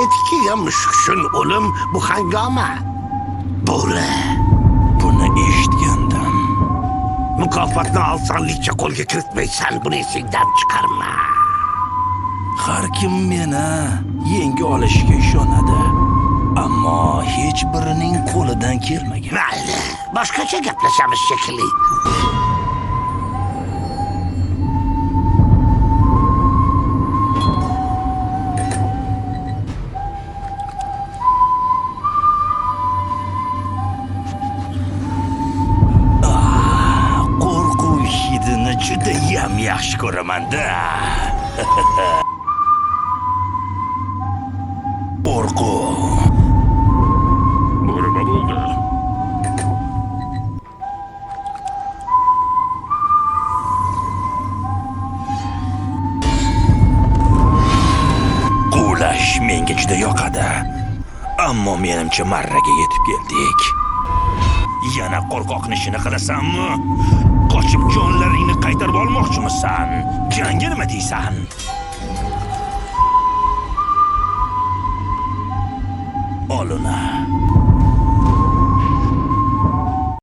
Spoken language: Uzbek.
Etkiga mushukshun o'lim bu hangoma. Bo'ri. Buni eshitgandim. Mukofotni olsonlikcha qo'lga kiritmaysan, buni esingdan chiqarma. Har kim meni yenga olishga ishonadi. Ammo hech birining qo'lidan kelmagan. Mayli, boshqacha gaplashamiz shekilli. Qo'rquv hidini judayam yaxshi ko'raman-da. Qo'rquv. Bu nima bo'ldi? Quvlash menga juda yoqadi. Ammo menimcha marraga yetib keldik. Yana qo'rqoqni ishini qilasanmi? Qochib jonlaringni qaytarib olmoqchimisan? Jangga nima deysan? Ol uni.